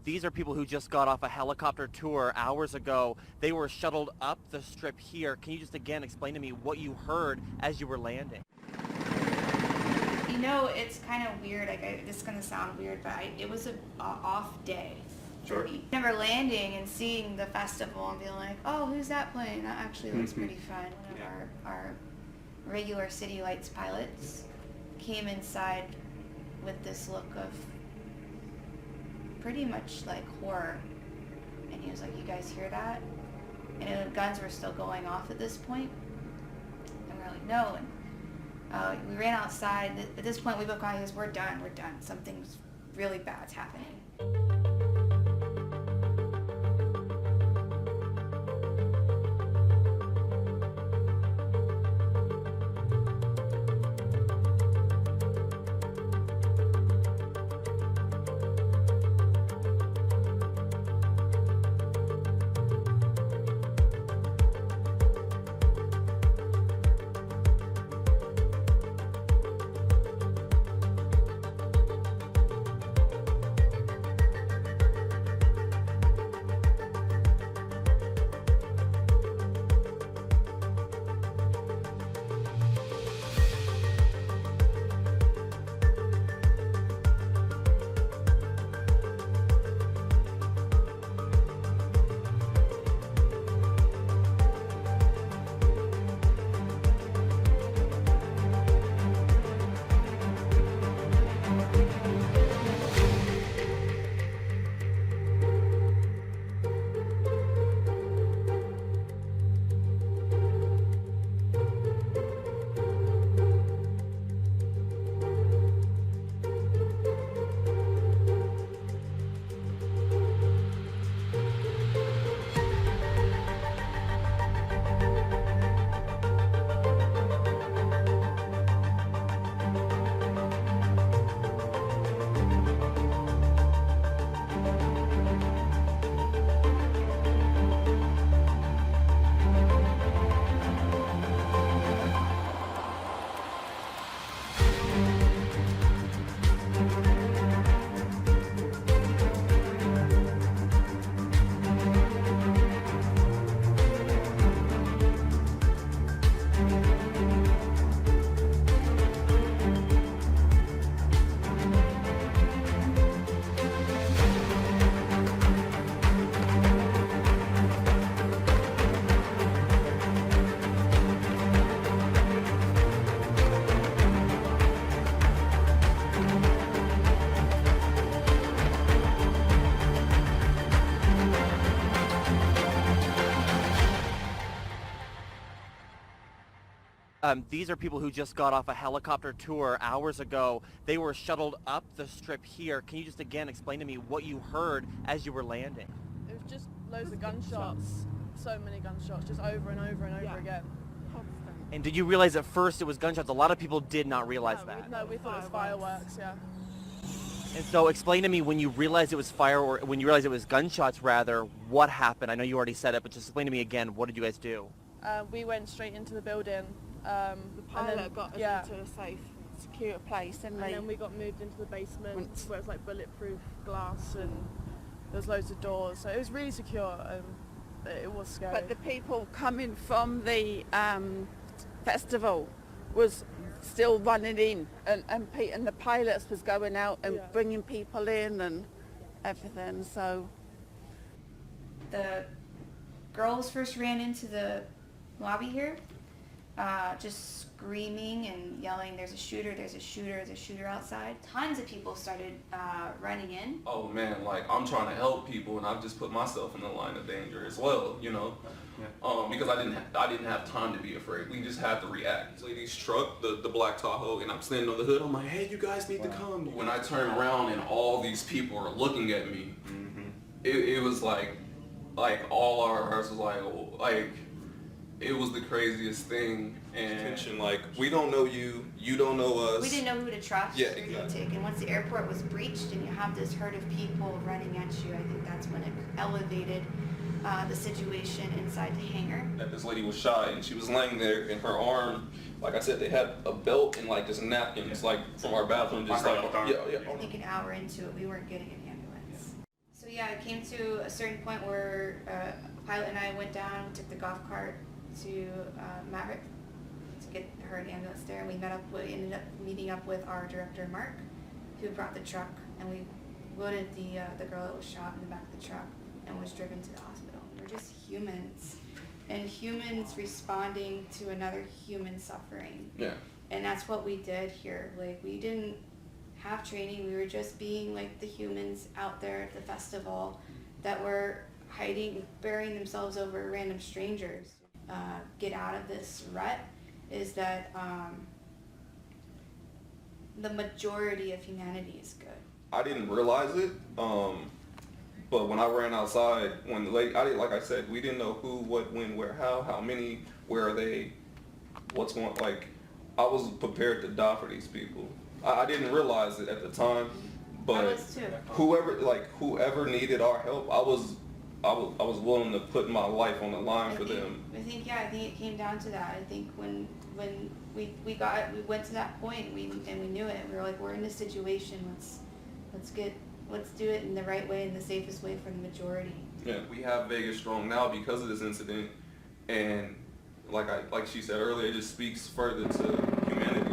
These are people who just got off a helicopter tour hours ago. They were shuttled up the strip here. Can you just again explain to me what you heard as you were landing? You know, it's kind of weird. This is gonna sound weird, but it was an off day for me. I remember landing and seeing the festival and being like, "Oh, who's that playing? That actually looks pretty fun." One of our regular City Lights pilots came inside with this look of pretty much like horror, and he was like, "You guys hear that?" And the guns were still going off at this point, and we were like, "No." And we ran outside. At this point, we both got his, we're done. Something's really bad's happening. These are people who just got off a helicopter tour hours ago. They were shuttled up the strip here. Can you just again explain to me what you heard as you were landing? It was just loads of gunshots. So many gunshots, just over and over and over again. And did you realize at first it was gunshots? A lot of people did not realize that. No, we thought it was fireworks, yeah. And so explain to me when you realized it was fire, or when you realized it was gunshots rather, what happened? I know you already said it, but just explain to me again, what did you guys do? We went straight into the building. The pilot got us into a safe, secure place, and then we got moved into the basement where it was like bulletproof glass and there was loads of doors. So it was really secure. It was scary. But the people coming from the festival was still running in, and the pilots was going out and bringing people in and everything. So the girls first ran into the lobby here, just screaming and yelling, "There's a shooter, there's a shooter, there's a shooter outside." Tons of people started running in. Oh man, like I'm trying to help people and I've just put myself in the line of danger as well, you know. Because I didn't have time to be afraid. We just had to react. This lady struck the black Tahoe and I'm standing on the hood. I'm like, hey, you guys need to come. When I turned around and all these people are looking at me, it was like all our hearts was like it was the craziest thing. And tension, like we don't know you, you don't know us. We didn't know who to trust. Yeah, or who to exactly. take. And once the airport was breached and you have this herd of people running at you, I think that's when it elevated the situation inside the hangar. that this lady was shot and she was laying there and her arm, like I said, they had a belt and like just napkins like from our bathroom, just like I think an hour into it, we weren't getting an ambulance. yeah, it came to a certain point where Pilot and I went down, we took the golf cart to Maverick to get her an ambulance there, and we ended up meeting up with our director, Mark, who brought the truck, and we loaded the girl that was shot in the back of the truck and was driven to the hospital. We're just humans, and humans responding to another human suffering. Yeah. And that's what we did here. Like, we didn't have training. We were just being like the humans out there at the festival that were hiding, burying themselves over random strangers. Get out of this rut is that the majority of humanity is good. I didn't realize it, but when I ran outside, when the lady, like I said, we didn't know who, what, when, where, how many, where are they, what's going, like, I was prepared to die for these people. I didn't realize it at the time, but I was too. whoever needed our help, I was willing to put my life on the line for them. I think it came down to that. I think when we went to that point, and we knew it. We were like, we're in this situation. Let's do it in the right way and the safest way for the majority. Yeah, we have Vegas strong now because of this incident, and like she said earlier, it just speaks further to humanity.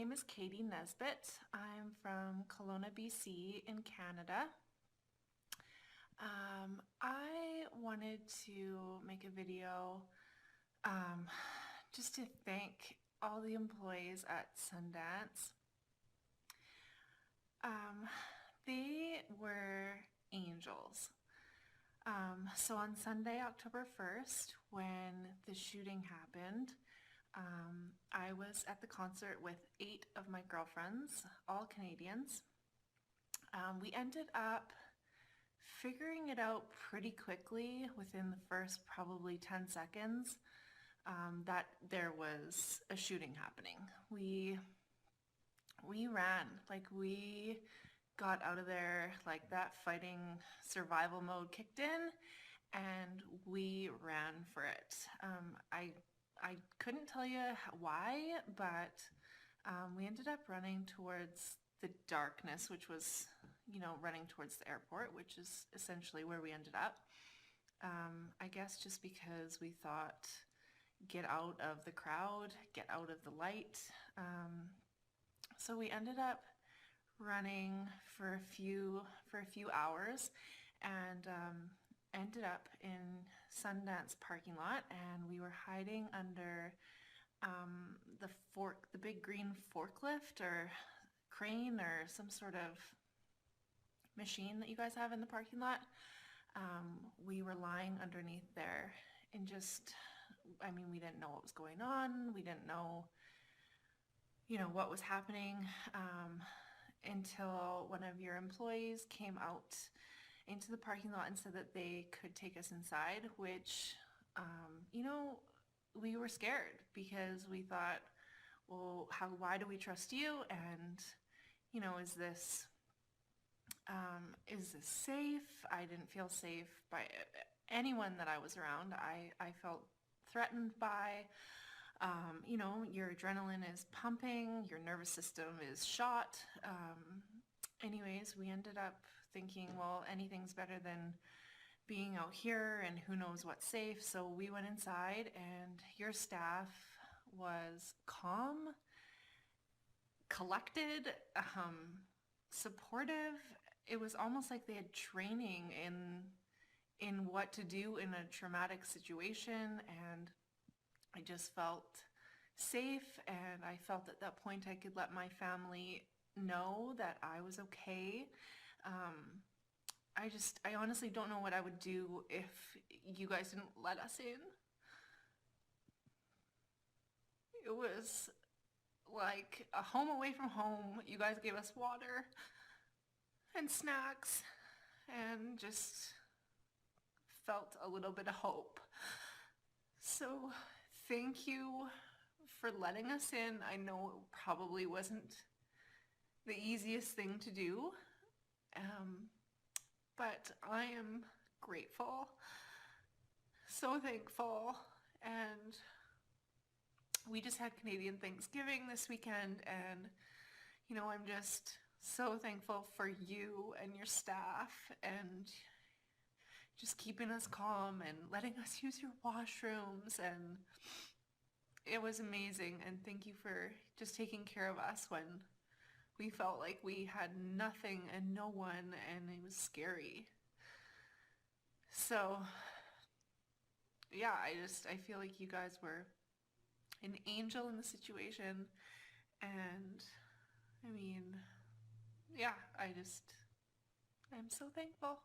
name is Katie Nesbitt. I'm from Kelowna, BC in Canada. I wanted to make a video just to thank all the employees at Sundance. They were angels. So on Sunday, October 1st, when the shooting happened, I was at the concert with 8 of my girlfriends, all Canadians. We ended up figuring it out pretty quickly within the first probably 10 seconds that there was a shooting happening. We ran, like we got out of there, like that fighting survival mode kicked in and we ran for it. I couldn't tell you why, but we ended up running towards the darkness, which was, running towards the airport, which is essentially where we ended up. I guess just because we thought, get out of the crowd, get out of the light. So we ended up running for a few hours and ended up in Sundance parking lot, and we were hiding under the big green forklift or crane or some sort of machine that you guys have in the parking lot. We were lying underneath there and we didn't know what was going on. We didn't know, what was happening until one of your employees came out into the parking lot and said that they could take us inside, which, we were scared because we thought, well, why do we trust you? And, is this safe? I didn't feel safe by anyone that I was around. I felt threatened by, your adrenaline is pumping, your nervous system is shot. Anyways, we ended up thinking, well, anything's better than being out here and who knows what's safe. So we went inside and your staff was calm, collected, supportive. It was almost like they had training in what to do in a traumatic situation, and I just felt safe, and I felt at that point I could let my family know that I was okay. I honestly don't know what I would do if you guys didn't let us in. It was like a home away from home. You guys gave us water and snacks and just felt a little bit of hope. So thank you for letting us in. I know it probably wasn't the easiest thing to do, but I am grateful, so thankful, and we just had Canadian Thanksgiving this weekend, and I'm just so thankful for you and your staff and just keeping us calm and letting us use your washrooms, and it was amazing. And thank you for just taking care of us when we felt like we had nothing and no one, and it was scary. So yeah, I feel like you guys were an angel in the situation, and yeah, I'm so thankful.